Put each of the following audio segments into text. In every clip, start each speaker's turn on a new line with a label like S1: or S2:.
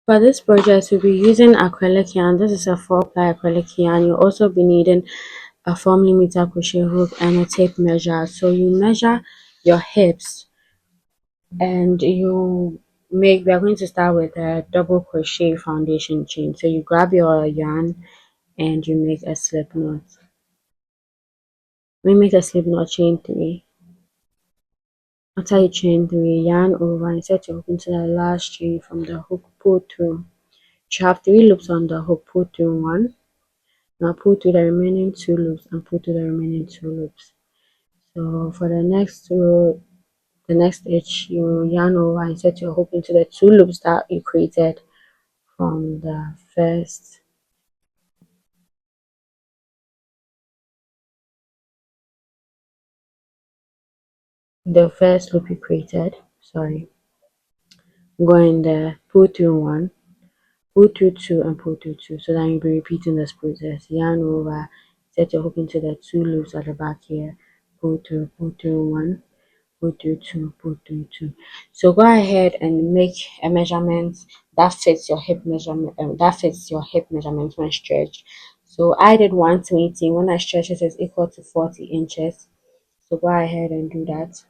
S1: For this project, we'll be using acrylic yarn. This is a 4-ply acrylic yarn. You'll also be needing a 4mm crochet hook and a tape measure. So you measure your hips and we are going to start with a double crochet foundation chain. So you grab your yarn and you make a slip knot. We make a slip knot, chain 3. After you chain 3, yarn over and set your hook into the last chain from the hook, pull through. You have 3 loops on the hook, pull through 1. Now pull through the remaining 2 loops and pull through the remaining 2 loops. So for the next row, the next stitch, you yarn over and set your hook into the 2 loops that you created from the first loop you created. Sorry, go in there, pull through 1, pull through 2 and pull through 2. So then you'll be repeating this process. Yarn over, set your hook into the 2 loops at the back here, pull through 1, pull through 2, pull through 2. So go ahead and make a measurement that fits your hip measurement. When stretched. So I did 120. When I stretch it, is equal to 40 inches. So go ahead and do that.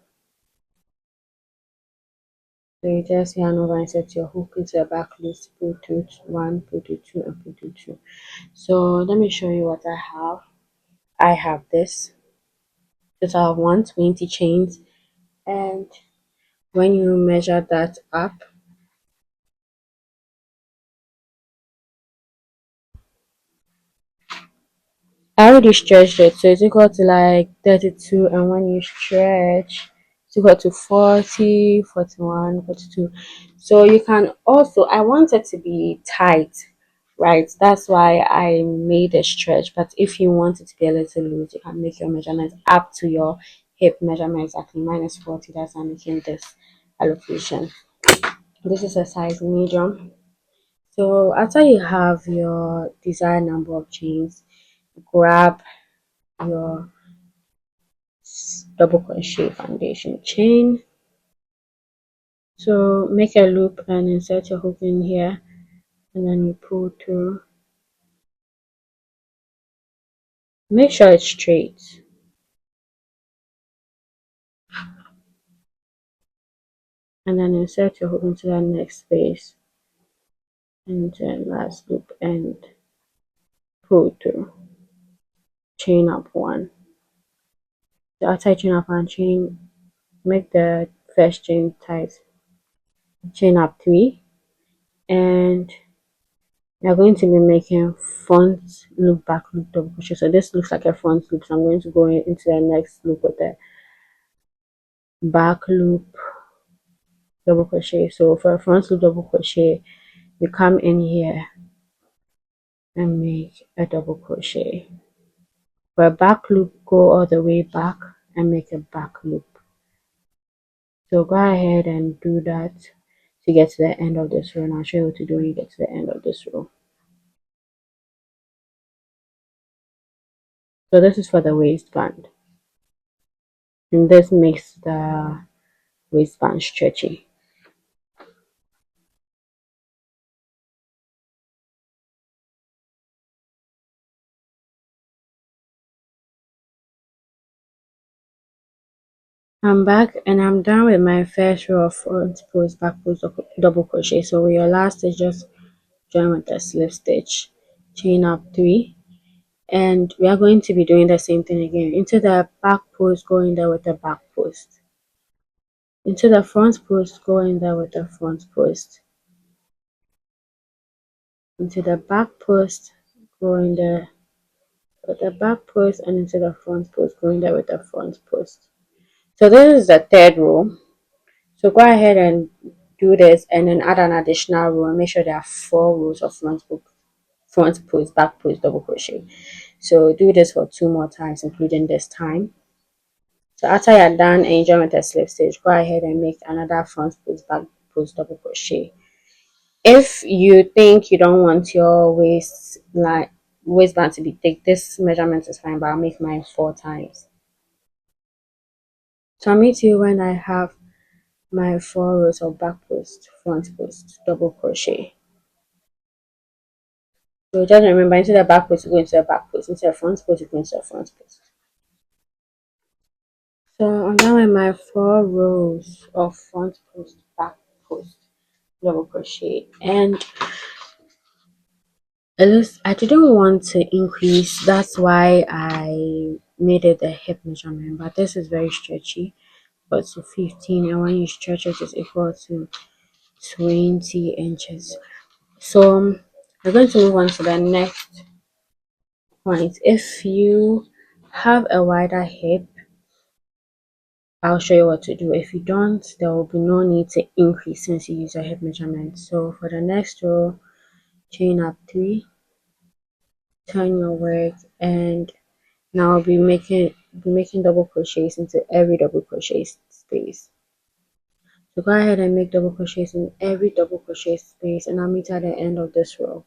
S1: So you just yarn over and set your hook into the back loop, pull through 1, pull through 2, and pull through 2. So let me show you what I have. I have this total of 120 chains, and when you measure that up, I already stretched it, so it's equal to like 32, and when you stretch, it's equal to 40, 41, 42. So you can also, I want it to be tight, right? That's why I made a stretch. But if you want it to be a little loose, you can make your measurements up to your hip measurement exactly. Minus 40, that's why I'm making this allocation. This is a size medium. So after you have your desired number of chains, grab your double crochet foundation chain. So make a loop and insert your hook in here, and then you pull through. Make sure it's straight, and then insert your hook into the next space, and then last loop and pull through. Chain up 1. So after you chain up 1, make the first chain tight. Chain up 3, and you're going to be making front loop, back loop, double crochet. So this looks like a front loop, so I'm going to go into the next loop with the back loop, double crochet. So for a front loop double crochet, you come in here and make a double crochet. For a back loop, go all the way back and make a back loop. So go ahead and do that to get to the end of this row, and I'll show you what to do when you get to the end of this row. So this is for the waistband, and this makes the waistband stretchy. I'm back and I'm done with my first row of front post, back post, double crochet. So with your last stitch, just join with the slip stitch, chain up 3, and we are going to be doing the same thing again. Into the back post, go in there with the back post. Into the front post, go in there with the front post. Into the back post, go in there with the back post, and into the front post, go in there with the front post. So this is the third row. So go ahead and do this and then add an additional row and make sure there are 4 rows of front post, back post, double crochet. So do this for 2 more times, including this time. So after you're done and you join with the slip stitch, go ahead and make another front post, back post, double crochet. If you think you don't want your waistband to be thick, this measurement is fine, but I'll make mine 4 times. So I'll meet you when I have my 4 rows of back post, front post, double crochet. So just remember, into the back post, you go into the back post, into the front post, you go into the front post. So I'm done with my 4 rows of front post, back post, double crochet, and it looks, I didn't want to increase, that's why I made it a hip measurement, but this is very stretchy, but to 15, and when you stretch it is equal to 20 inches. So we're going to move on to the next point. If you have a wider hip, I'll show you what to do. If you don't, there will be no need to increase since you use your hip measurement. So for the next row, chain up 3, turn your work, and now I'll be making double crochets into every double crochet space. So go ahead and make double crochets in every double crochet space, and I'll meet at the end of this row.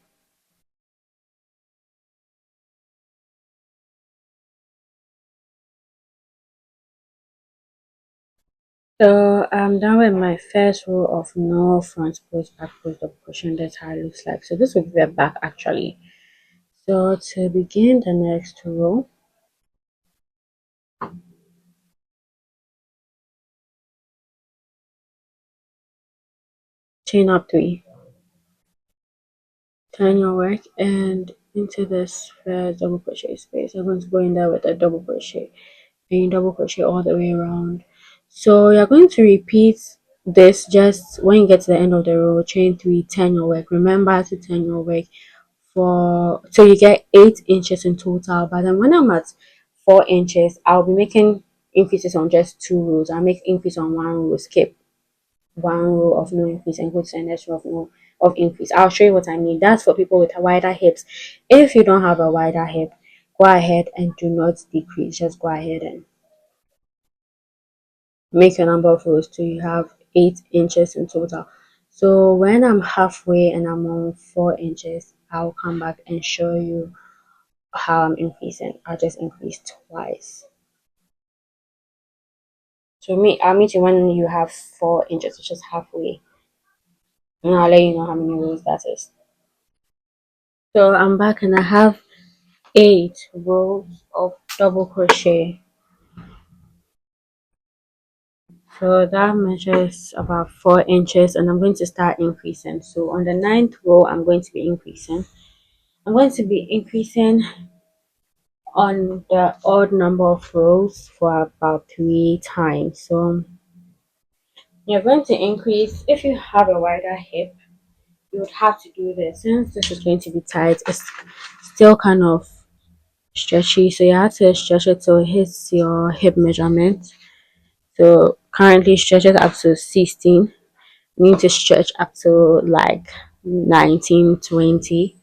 S1: So I'm done with my first row of no front post, back post, double crochet, and that's how it looks like. So this will be the back actually. So to begin the next row, chain up 3, turn your work, and into this first double crochet space, I'm going to go in there with a double crochet, and double crochet all the way around. So you're going to repeat this just when you get to the end of the row, chain 3, turn your work. Remember to turn your work for so you get 8 inches in total. But then when I'm at 4 inches, I'll be making increases on just 2 rows. I'll make increase on 1 row, skip 1 row of no increase, and go to the next row of no of increase. I'll show you what I mean. That's for people with wider hips. If you don't have a wider hip, go ahead and do not decrease. Just go ahead and make your number of rows till you have 8 inches in total. So when I'm halfway and I'm on 4 inches, I'll come back and show you how I'm increasing. I'll just increase twice. So I'll meet you when you have 4 inches, which is halfway, and I'll let you know how many rows that is. So I'm back and I have 8 rows of double crochet. So that measures about 4 inches, and I'm going to start increasing. So on the 9th row, I'm going to be increasing. I'm going to be increasing on the odd number of rows for about 3 times. So you're going to increase. If you have a wider hip, you would have to do this. Since this is going to be tight, it's still kind of stretchy, so you have to stretch it till it hits your hip measurement. So currently stretch it up to 16. You need to stretch up to like 19, 20.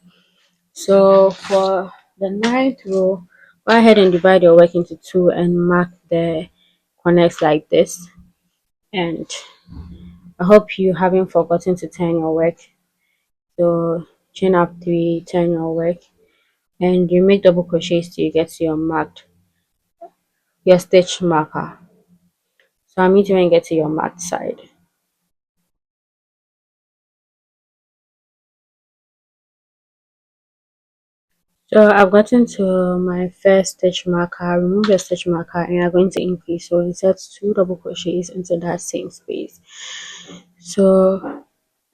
S1: So for the 9th row, go ahead and divide your work into 2 and mark the connects like this. And I hope you haven't forgotten to turn your work. So chain up 3, turn your work, and you make double crochets till you get to your stitch marker. So I'll meet you when you get to your marked side. So I've gotten to my first stitch marker. Remove your stitch marker and you're going to increase. So insert 2 double crochets into that same space. So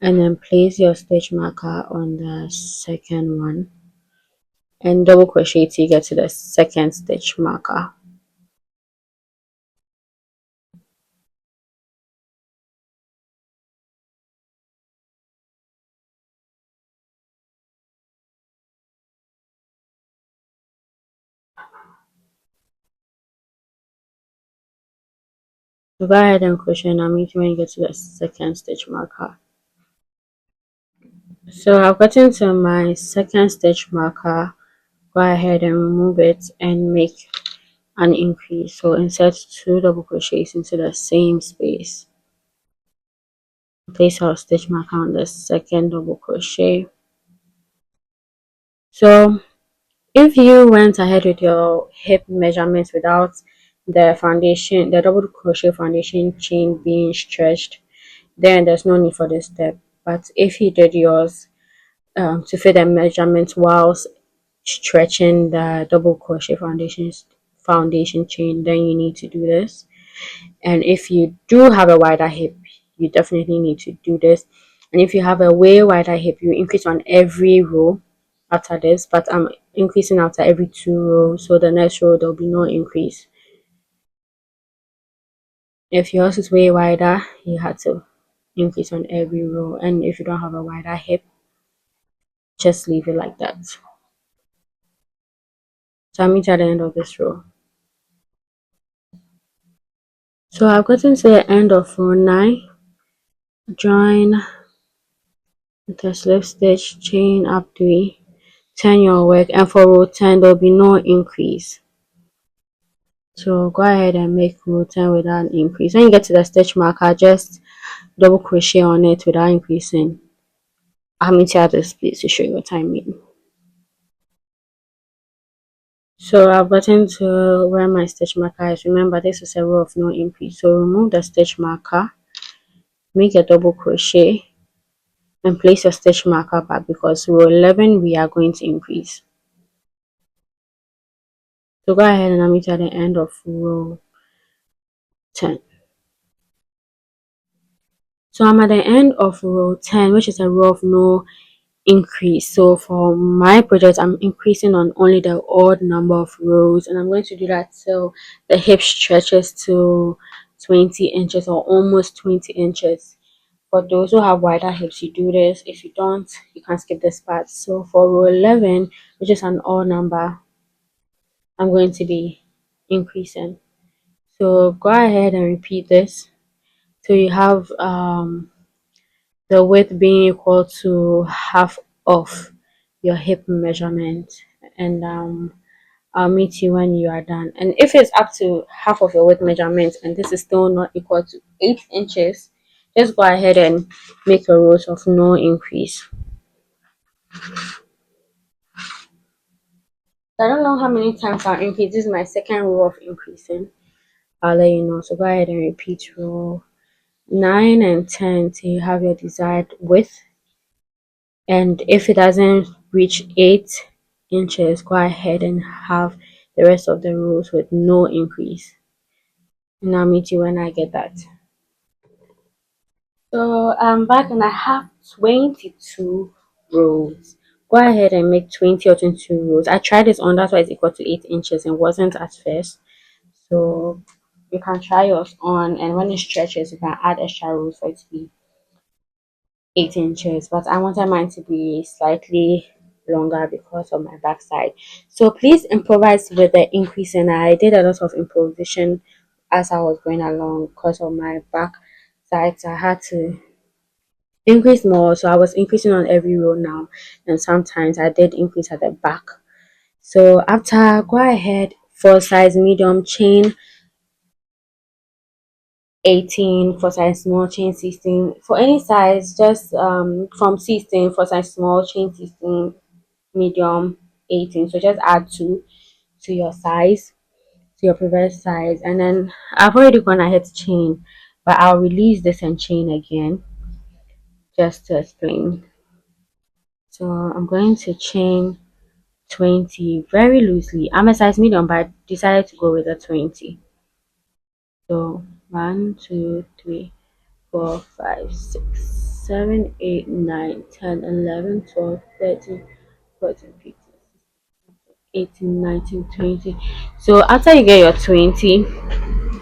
S1: and then place your stitch marker on the second one and double crochet till you get to the second stitch marker. So go ahead and crochet and I'll meet you when you get to the second stitch marker. So I've gotten to my second stitch marker. Go ahead and remove it and make an increase. So insert 2 double crochets into the same space. Place our stitch marker on the second double crochet. So if you went ahead with your hip measurements without the double crochet foundation chain being stretched, then there's no need for this step. But if you did yours to fit the measurements whilst stretching the double crochet foundation chain, then you need to do this. And if you do have a wider hip, you definitely need to do this. And if you have a way wider hip, you increase on every row after this, but I'm increasing after every 2 rows, so the next row there'll be no increase. If yours is way wider, you have to increase on every row, and if you don't have a wider hip, just leave it like that. So I'm at the end of this row. So I've gotten to the end of row 9. Join the slip stitch, chain up 3, turn your work, and for row 10 there'll be no increase. So go ahead and make row 10 without an increase. When you get to the stitch marker, just double crochet on it without increasing. I'm meet you at this place to show you what I mean. So I've gotten to where my stitch marker is. Remember, this is a row of no increase. So remove the stitch marker, make a double crochet, and place your stitch marker back, because row 11 we are going to increase. So go ahead and meet at the end of row 10. So I'm at the end of row 10, which is a row of no increase. So for my project, I'm increasing on only the odd number of rows, and I'm going to do that till the hip stretches to 20 inches or almost 20 inches. For those who have wider hips, you do this. If you don't, you can skip this part. So for row 11, which is an odd number, I'm going to be increasing. So go ahead and repeat this. So you have the width being equal to half of your hip measurement, and I'll meet you when you are done. And if it's up to half of your width measurement and this is still not equal to 8 inches, just go ahead and make a row of no increase. I don't know how many times I'll increase. This is my second row of increasing. I'll let you know. So go ahead and repeat row 9 and 10 till you have your desired width. And if it doesn't reach 8 inches, go ahead and have the rest of the rows with no increase. And I'll meet you when I get that. So I'm back and I have 22 rows. Go ahead and make 20 or 22 rows. I tried this on, that's why it's equal to 8 inches and wasn't at first. So you can try yours on, and when it stretches, you can add extra rows for it to be 8 inches. But I wanted mine to be slightly longer because of my backside. So please improvise with the increase, and I did a lot of improvisation as I was going along because of my back side. So I had to increase more, so I was increasing on every row now, and sometimes I did increase at the back. So after, go ahead for size medium, chain 18, for size small, chain 16. For any size, just from 16 for size small, chain 16, medium 18. So just add 2 to your size, to your previous size. And then I've already gone ahead to chain, but I'll release this and chain again just to explain. So I'm going to chain 20 very loosely. I'm a size medium, but I decided to go with a 20. So 1, 2, 3, 4, 5, 6, 7, 8, 9, 10, 11, 12, 13, 14, 15, 18, 19, 20. So after you get your 20,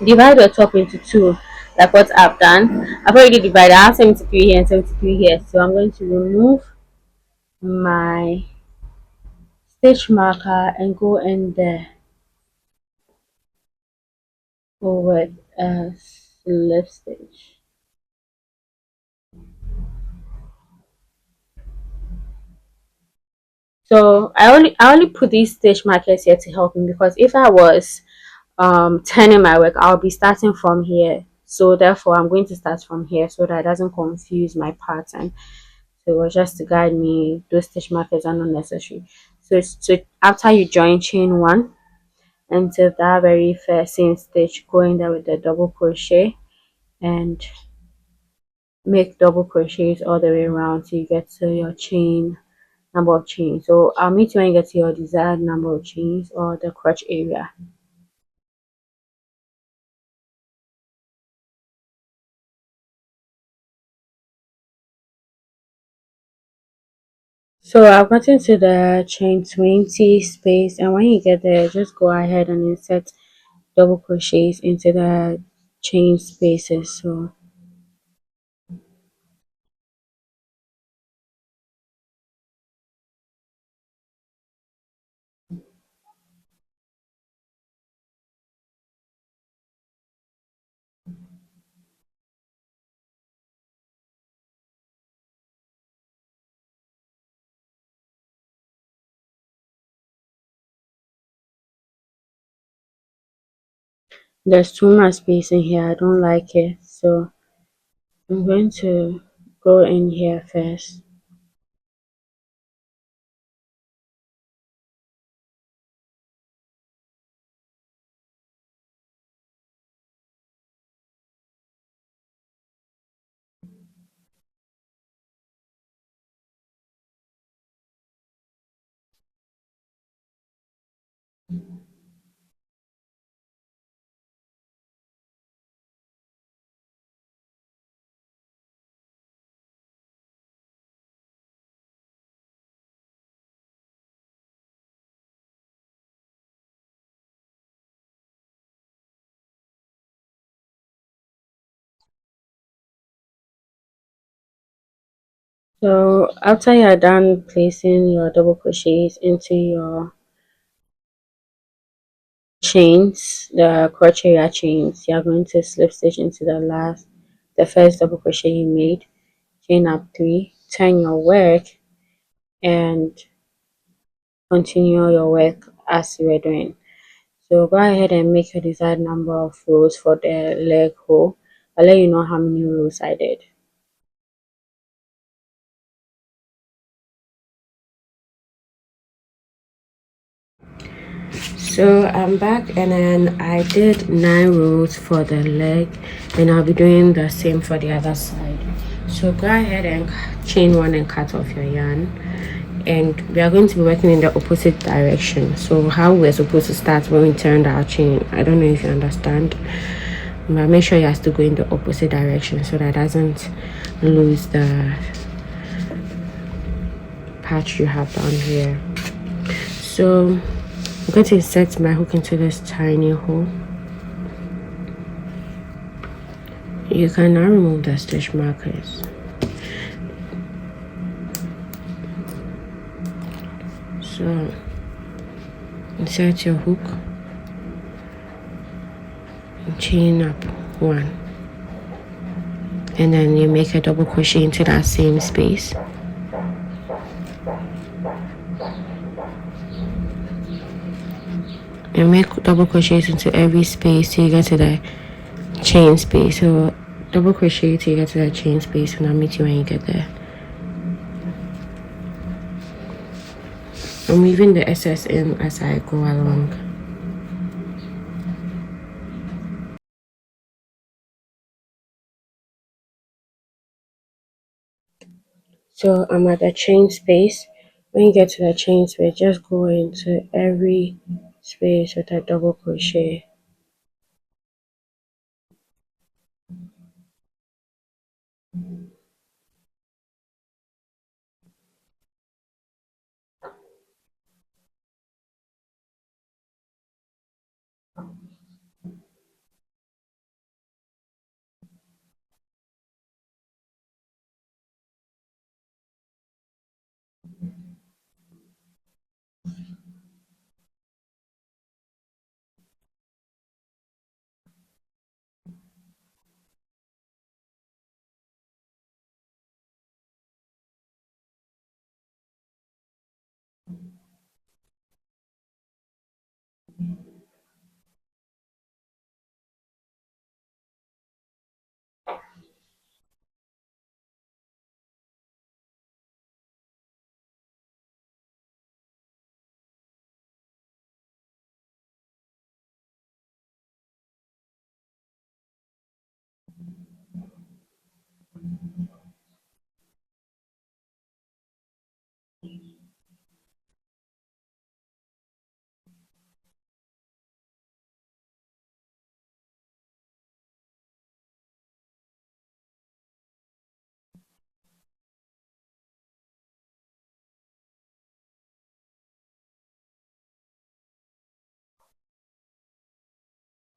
S1: divide your top into 2, like what I've done. I've already divided. I have 73 here and 73 here. So I'm going to remove my stitch marker and go in there with a slip stitch. So I only put these stitch markers here to help me, because if I was turning my work, I'll be starting from here. So therefore I'm going to start from here so that it doesn't confuse my pattern. So it was just to guide me. Those stitch markers are not necessary. So after you join chain 1 into that very first same stitch, go in there with the double crochet and make double crochets all the way around till you get to your chain number of chains. So I'll meet you when you get to your desired number of chains or the crotch area. So I've gotten to the chain 20 space, and when you get there, just go ahead and insert double crochets into the chain spaces. So there's too much space in here. I don't like it. So I'm going to go in here first. So after you're done placing your double crochets into your chains, the crochet chains, you're going to slip stitch into the first double crochet you made, chain up 3, turn your work, and continue your work as you were doing. So go ahead and make your desired number of rows for the leg hole. I'll let you know how many rows I did. So I'm back, and then I did 9 rows for the leg, and I'll be doing the same for the other side. So go ahead and chain one and cut off your yarn, and we are going to be working in the opposite direction. So how we're supposed to start when we turned our chain, I don't know if you understand, but make sure you have to go in the opposite direction so that doesn't lose the patch you have down here. So I'm going to insert my hook into this tiny hole. You can now remove the stitch markers. So insert your hook and chain up 1, and then you make a double crochet into that same space. And make double crochets into every space till you get to the chain space. So double crochet till you get to the chain space, and I'll meet you when you get there. I'm weaving the excess in as I go along. So I'm at the chain space. When you get to the chain space, just go into every space with a double crochet.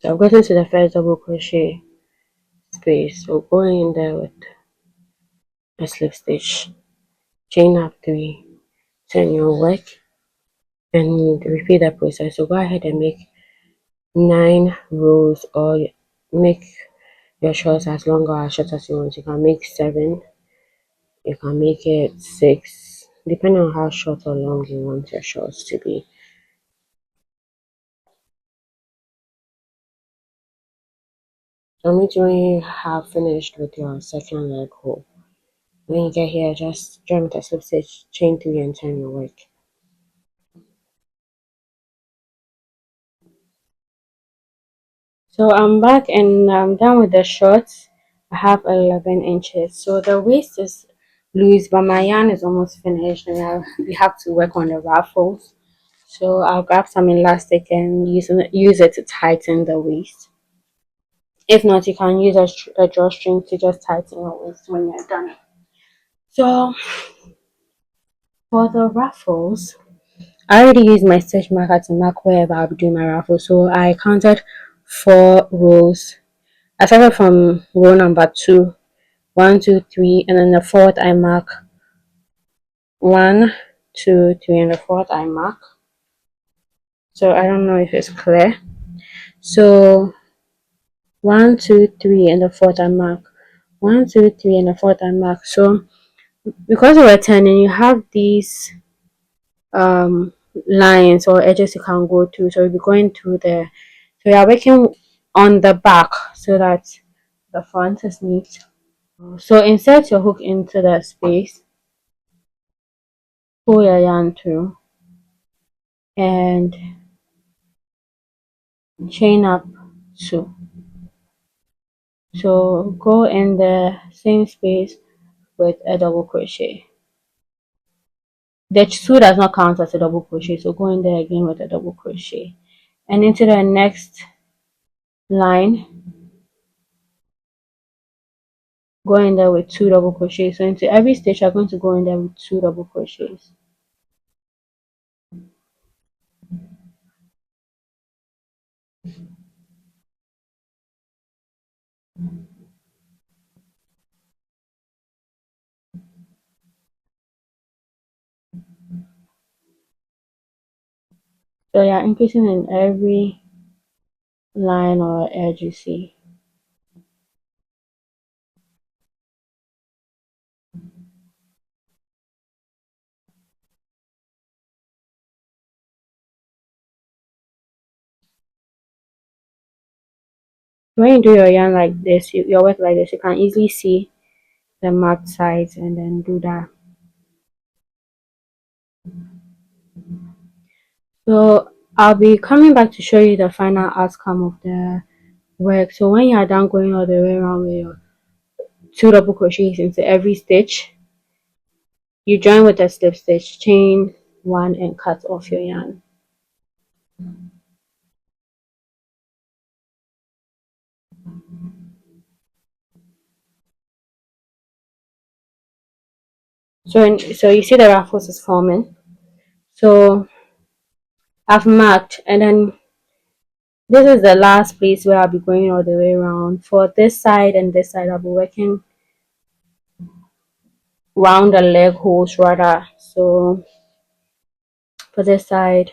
S1: So I've gotten to the first double crochet space, so go in there with a slip stitch, chain up 3, turn your work, and repeat that process. So go ahead and make 9 rows, or make your shorts as long or as short as you want. You can make 7, you can make it 6, depending on how short or long you want your shorts to be. So when you have finished with your second leg hole, when you get here, just join with a slip stitch, chain 3, and turn your work. So I'm back and I'm done with the shorts. I have 11 inches. So the waist is loose, but my yarn is almost finished, and we have to work on the ruffles. So I'll grab some elastic and use it to tighten the waist. If not, you can use a drawstring to just tighten your waist when you're done. So for the ruffles, I already used my stitch marker to mark wherever I'll be doing my ruffles. So I counted 4 rows. I started from row number 2, 1, 2, 3, and then the fourth I mark 1, 2, 3, and the fourth I mark. So I don't know if it's clear. So 1, 2, 3, and the fourth I mark. 1, 2, 3, and the fourth I mark. So because we're turning, you have these lines or edges you can go through. So you'll be going through there. So you are working on the back so that the front is neat. So insert your hook into the space, pull your yarn through, and chain up 2. So go in the same space with a double crochet. The 2 does not count as a double crochet, so go in there again with a double crochet, and into the next line go in there with 2 double crochets. So into every stitch you're going to go in there with 2 double crochets. So you're increasing in every line or edge you see. When you do your yarn like this, your work like this, you can easily see the marked sides and then do that. So I'll be coming back to show you the final outcome of the work. So when you are done going all the way around with your 2 double crochets into every stitch, you join with a slip stitch, chain 1, and cut off your yarn. So you see the ruffles is forming. So I've marked, and then this is the last place where I'll be going all the way around. For this side and this side, I'll be working round the leg holes rather. So for this side,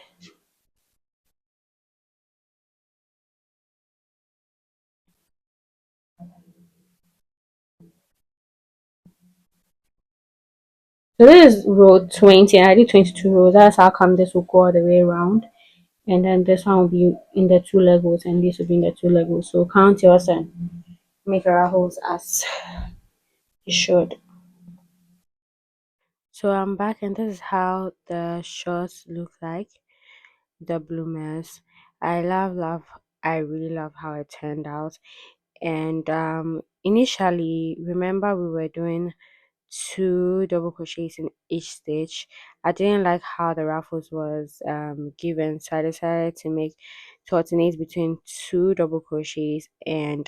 S1: so this is row 20, and I did 22 rows. That's how come this will go all the way around. And then this one will be in the 2 leg holes, and this will be in the 2 leg holes. So count yours and make your holes as you should. So I'm back, and this is how the shorts look like, the bloomers. I really love how it turned out. And initially, remember, we were doing 2 double crochets in each stitch. I didn't like how the ruffles was given, so I decided to alternate between 2 double crochets and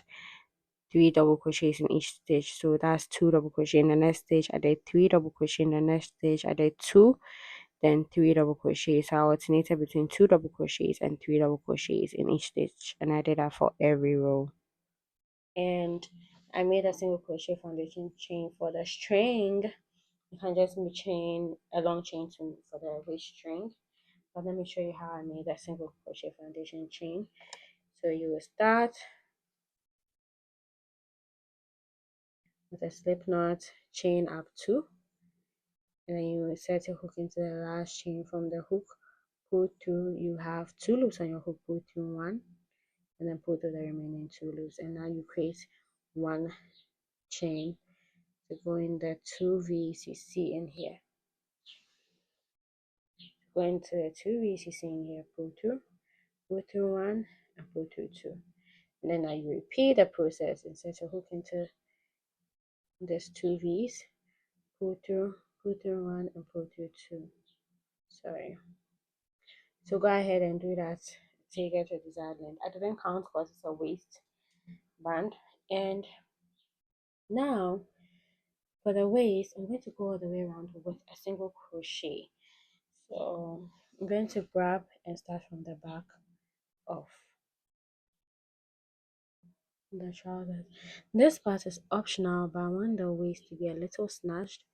S1: 3 double crochets in each stitch. So that's 2 double crochet in the next stitch, I did 3 double crochet in the next stitch, I did 2, then 3 double crochets. So I alternated between 2 double crochets and 3 double crochets in each stitch, and I did that for every row. And I made a single crochet foundation chain for the string. You can just chain a long chain for the waist string. But let me show you how I made a single crochet foundation chain. So you will start with a slip knot, chain up 2, and then you insert your hook into the last chain. From the hook, pull through. You have 2 loops on your hook, pull through 1, and then pull through the remaining 2 loops, and now you create 1 chain to go in the 2 V's you see in here. Go into the 2 V's you see in here, pull through 1, and pull through 2. And then now you repeat the process. Insert your hook into this 2 V's, pull through 1, and pull through 2. Sorry. So go ahead and do that till you get your desired length. I didn't count because it's a waistband. And now for the waist, I'm going to go all the way around with a single crochet. So I'm going to grab and start from the back of the trousers. This part is optional, but I want the waist to be a little snatched.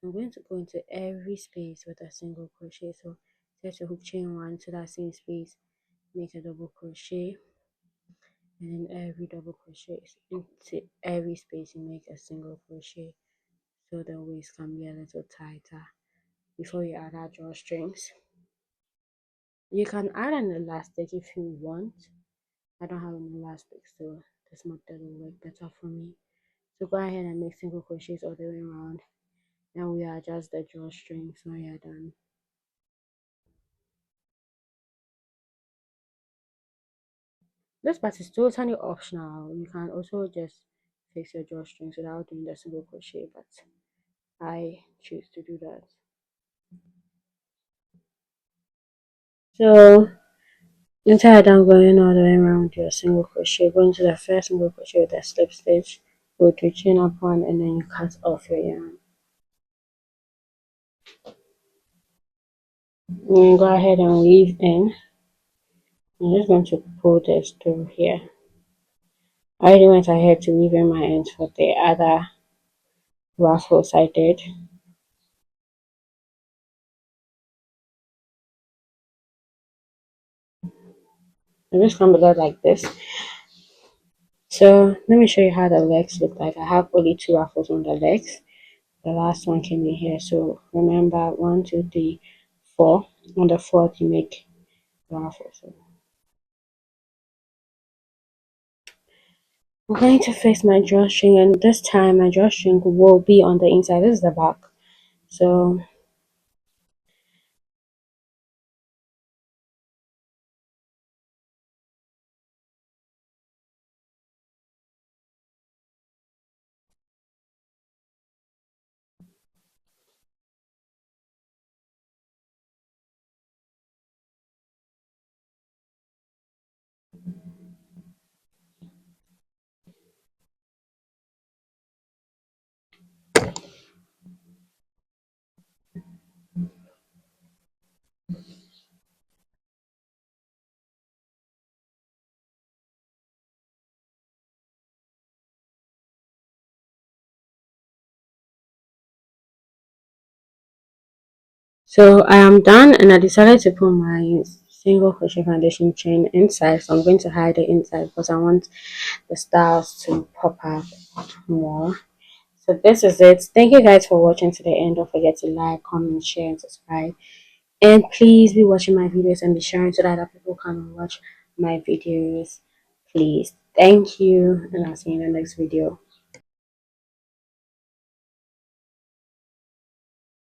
S1: So I'm going to go into every space with a single crochet. So set your hook, chain 1 to that same space, make a double crochet, and in every double crochet into every space you make a single crochet, so the waist can be a little tighter before you add our drawstrings. You can add an elastic if you want. I don't have an elastic, so this method will work better for me. So go ahead and make single crochets all the way around, and we adjust the drawstrings when you're done. This part is totally optional. You can also just fix your drawstrings without doing the single crochet, but I choose to do that. So inside I'm going all the way around your single crochet, go into the first single crochet with a slip stitch, go to chain up 1, and then you cut off your yarn. And go ahead and weave in. I'm just going to pull this through here. I already went ahead to weave in my ends for the other ruffles I did. I just come below like this. So let me show you how the legs look like. I have only 2 ruffles on the legs. The last one came in here. So remember, 1, 2, 3, 4. On the 4th you make the ruffles. So I'm going to fix my drawstring, and this time my drawstring will be on the inside. This is the back. So I am done, and I decided to put my single crochet foundation chain inside. So I'm going to hide it inside because I want the styles to pop out more. So this is it. Thank you guys for watching to the end. Don't forget to like, comment, share, and subscribe. And please be watching my videos and be sharing so that other people can watch my videos. Please. Thank you, and I'll see you in the next video.